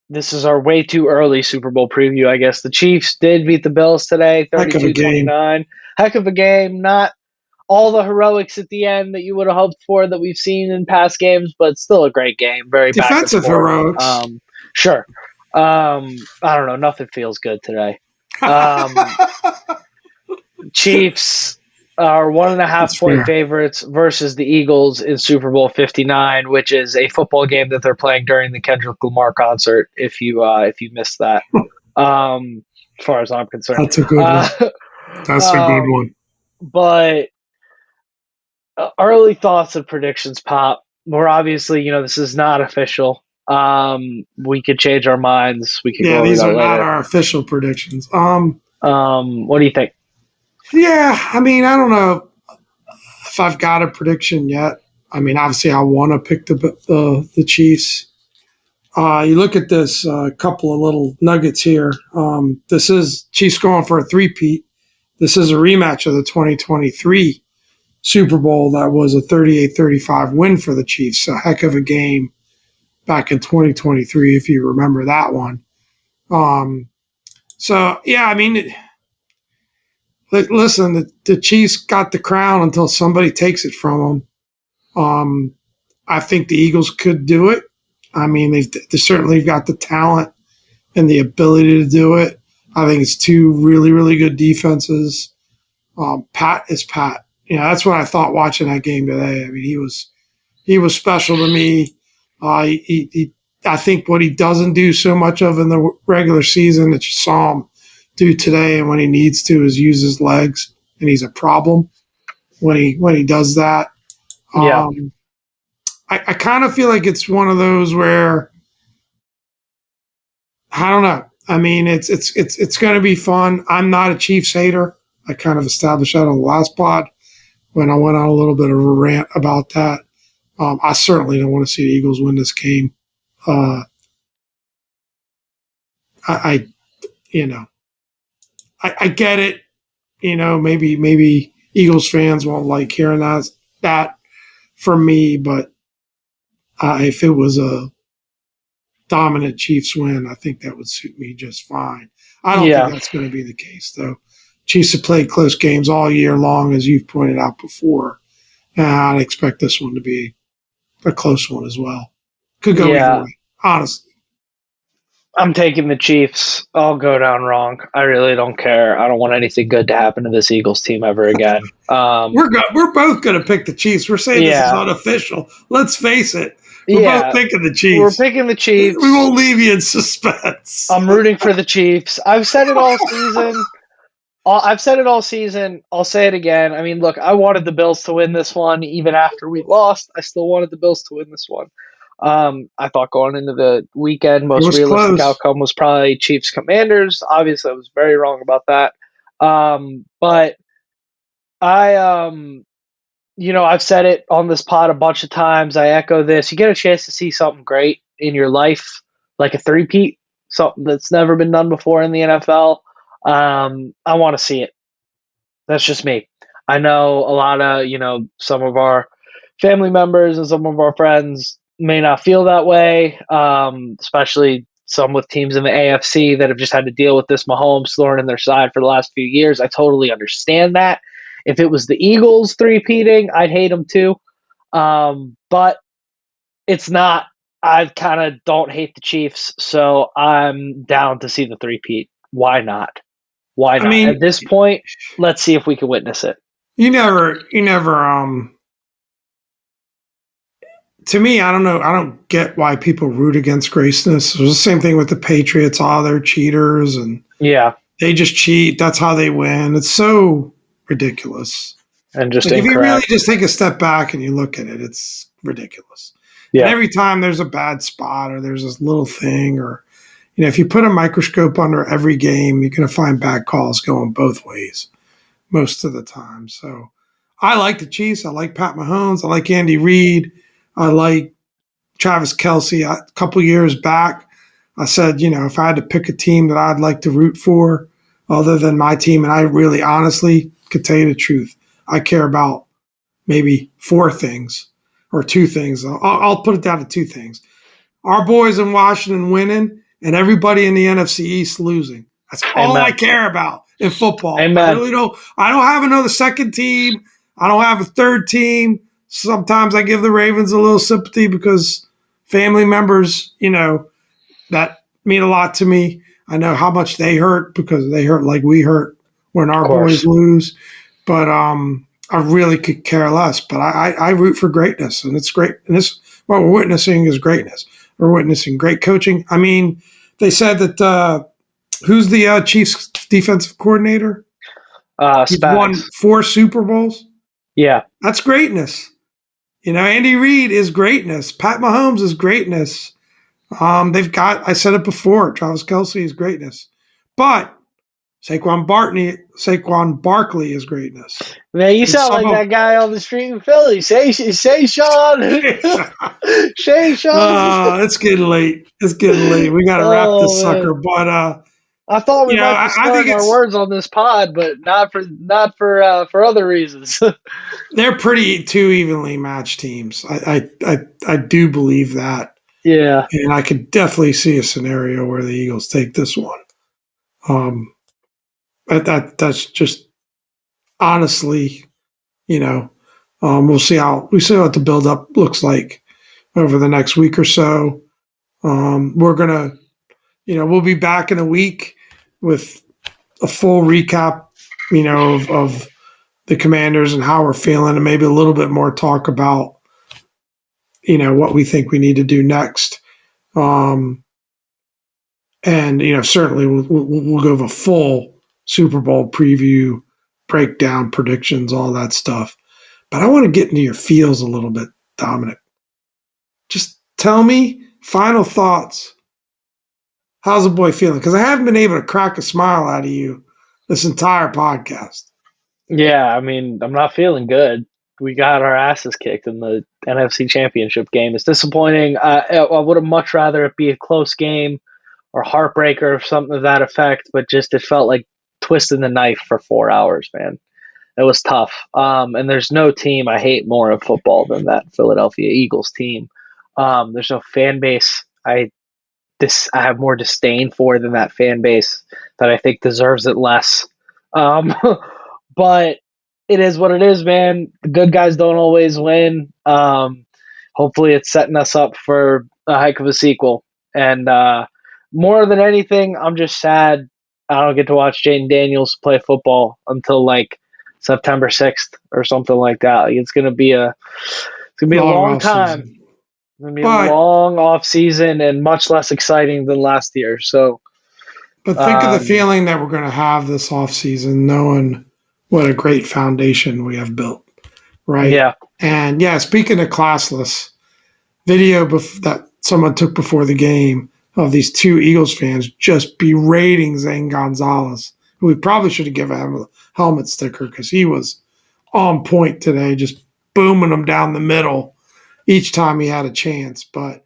This is our way too early Super Bowl preview, I guess. The Chiefs did beat the Bills today, Heck of a game. 32-29. Heck of a game. Not all the heroics at the end that you would have hoped for that we've seen in past games, but still a great game. Very back and Defensive forth. heroics. Sure. I don't know. Nothing feels good today. Chiefs are 1.5 point fair. favorites versus the Eagles in Super Bowl 59, which is a football game that they're playing during the Kendrick Lamar concert. If you missed that, as far as I'm concerned, That's a good one. That's a good one. But early thoughts and predictions, Pop. We're obviously, this is not official. We could change our minds. We could go over these that are not later. our official predictions. What do you think? Yeah, I mean, I don't know if I've got a prediction yet. I mean, obviously, I want to pick the Chiefs. You look at this couple of little nuggets here. This is Chiefs going for a three-peat. This is a rematch of the 2023 Super Bowl that was a 38-35 win for the Chiefs. A heck of a game back in 2023, if you remember that one. So, yeah, I mean, listen, the Chiefs got the crown until somebody takes it from them. I think the Eagles could do it. I mean, they certainly got the talent and the ability to do it. I think it's two really, really good defenses. Pat is Pat. That's what I thought watching that game today. I mean, he was special to me. I think what he doesn't do so much of in the regular season that you saw him do today, and when he needs to, is use his legs, and he's a problem when he does that. Yeah. I kind of feel like it's one of those where I don't know. I mean, it's going to be fun. I'm not a Chiefs hater. I kind of established that on the last pod when I went on a little bit of a rant about that. I certainly don't want to see the Eagles win this game. I get it. Maybe Eagles fans won't like hearing that from me, but if it was a dominant Chiefs win, I think that would suit me just fine. I don't think that's going to be the case, though. Chiefs have played close games all year long, as you've pointed out before, and I'd expect this one to be a close one as well. Could go either way, honestly. I'm taking the Chiefs. I'll go down wrong. I really don't care. I don't want anything good to happen to this Eagles team ever again. We're both going to pick the Chiefs. We're saying this is unofficial. Let's face it. We're both picking the Chiefs. We're picking the Chiefs. We won't leave you in suspense. I'm rooting for the Chiefs. I've said it all season. I'll say it again. I mean, look, I wanted the Bills to win this one. Even after we lost, I still wanted the Bills to win this one. I thought going into the weekend, most realistic outcome was probably Chiefs Commanders. Obviously, I was very wrong about that. But I've said it on this pod a bunch of times. I echo this. You get a chance to see something great in your life, like a three-peat, something that's never been done before in the NFL. I want to see it. That's just me. I know a lot of, some of our family members and some of our friends may not feel that way, especially some with teams in the AFC that have just had to deal with this Mahomes thorn in their side for the last few years. I totally understand that. If it was the Eagles three-peating, I'd hate them too. But it's not. I kind of don't hate the Chiefs, so I'm down to see the three-peat. Why not? Why not? I mean, at this point, let's see if we can witness it. You never to me, I don't know. I don't get why people root against greatness. It was the same thing with the Patriots. Oh, they're cheaters and they just cheat. That's how they win. It's so ridiculous. And just if you really just take a step back and you look at it, it's ridiculous. Yeah. And every time there's a bad spot or there's this little thing or if you put a microscope under every game, you're going to find bad calls going both ways most of the time. So I like the Chiefs. I like Pat Mahomes. I like Andy Reid. I like Travis Kelce. A couple years back, I said, if I had to pick a team that I'd like to root for other than my team, and I really honestly could tell you the truth, I care about maybe 4 things or 2 things. I'll put it down to 2 things. Our boys in Washington winning and everybody in the NFC East losing. That's all I Amen. care about in football. I Amen. really don't. I don't have another second team. I don't have a third team. Sometimes I give the Ravens a little sympathy because family members, that mean a lot to me. I know how much they hurt because they hurt like we hurt when Of our boys course. lose. But I really could care less. But I root for greatness, and it's great. And what we're witnessing is greatness. We're witnessing great coaching. I mean, they said that who's the Chiefs defensive coordinator? He's won Spags. 4 Super Bowls. Yeah. That's greatness. Andy Reid is greatness. Pat Mahomes is greatness. They've got, I said it before, Travis Kelce is greatness. But Saquon Barkley is greatness. Man, you And sound some like of that guy on the street in Philly. Say Sean. Say Sean. it's getting late. It's getting late. We got to wrap this Oh sucker. man. But I thought we might be I think slurring our words on this pod, but not for other reasons. they're pretty two evenly matched teams. I do believe that, Yeah. and I could definitely see a scenario where the Eagles take this one. Um, that's just honestly, we'll see what the build up looks like over the next week or so. We're gonna, we'll be back in a week with a full recap, of the Commanders and how we're feeling, and maybe a little bit more talk about, what we think we need to do next. And certainly we'll go a full Super Bowl preview, breakdown, predictions, all that stuff. But I want to get into your feels a little bit, Dominic. Just tell me final thoughts. How's the boy feeling? Because I haven't been able to crack a smile out of you this entire podcast. Yeah, I mean, I'm not feeling good. We got our asses kicked in the NFC Championship game. It's disappointing. I would have much rather it be a close game or heartbreaker or something to that effect, but just it felt like twisting the knife for 4 hours, man. It was tough. And there's no team I hate more of football than that Philadelphia Eagles team. There's no fan base I have more disdain for than that fan base that I think deserves it less. Um, but it is what it is, man. The good guys don't always win. Hopefully, it's setting us up for a heck of a sequel. And more than anything, I'm just sad I don't get to watch Jaden Daniels play football until like September 6th or something like that. Like, it's gonna be a Long long off time. season. It's gonna be a But long off season and much less exciting than last year. So, think of the um, feeling that we're going to have this off season, knowing what a great foundation we have built, right? yeah, And yeah, speaking of classless, video that someone took before the game of these 2 Eagles fans just berating Zane Gonzalez, who we probably should have given him a helmet sticker because he was on point today, just booming them down the middle each time he had a chance. And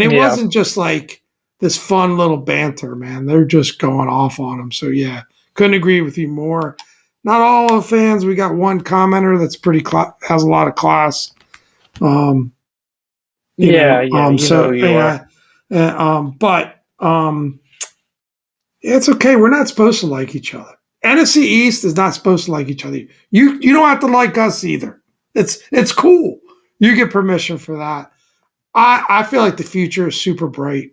it yeah, wasn't just like this fun little banter, man. They're just going off on him. So yeah, couldn't agree with you more. Not all of fans. We got one commenter that's has a lot of class. Um, yeah. You know so who you are. yeah, but it's okay. We're not supposed to like each other. NFC East is not supposed to like each other. You don't have to like us either. It's cool. You get permission for that. I feel like the future is super bright.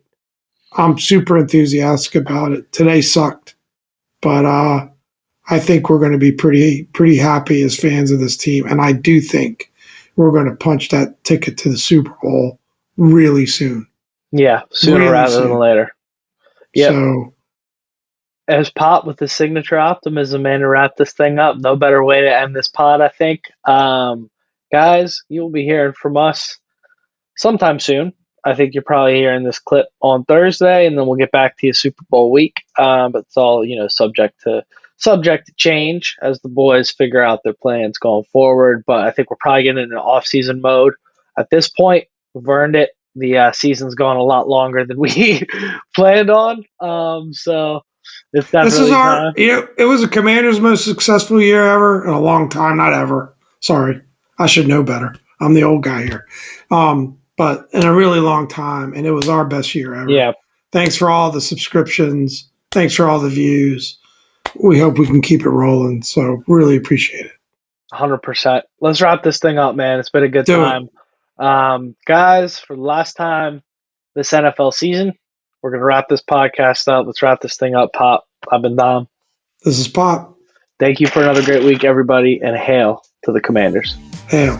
I'm super enthusiastic about it. Today sucked, but I think we're going to be pretty happy as fans of this team, and I do think we're going to punch that ticket to the Super Bowl really soon. Yeah, sooner Really rather than soon. later. Yep. So As Pop with his signature optimism, man, to wrap this thing up. No better way to end this pod, I think. Guys, you'll be hearing from us sometime soon. I think you're probably hearing this clip on Thursday, and then we'll get back to you Super Bowl week. But it's all subject to change as the boys figure out their plans going forward. But I think we're probably getting in an off-season mode at this point. We've earned it. The season's gone a lot longer than we planned on. So it's this is definitely time. it was a Commander's most successful year ever in a long time. Not ever. Sorry. I should know better. I'm the old guy here. But in a really long time, and it was our best year ever. Yeah, Thanks for all the subscriptions. Thanks for all the views. We hope we can keep it rolling. So really appreciate it. 100%. Let's wrap this thing up, man. It's been a good Do time. Guys, for the last time this NFL season, we're going to wrap this podcast up. Let's wrap this thing up, Pop. I've been Dom. This is Pop. Thank you for another great week, everybody, and hail to the Commanders. Hail.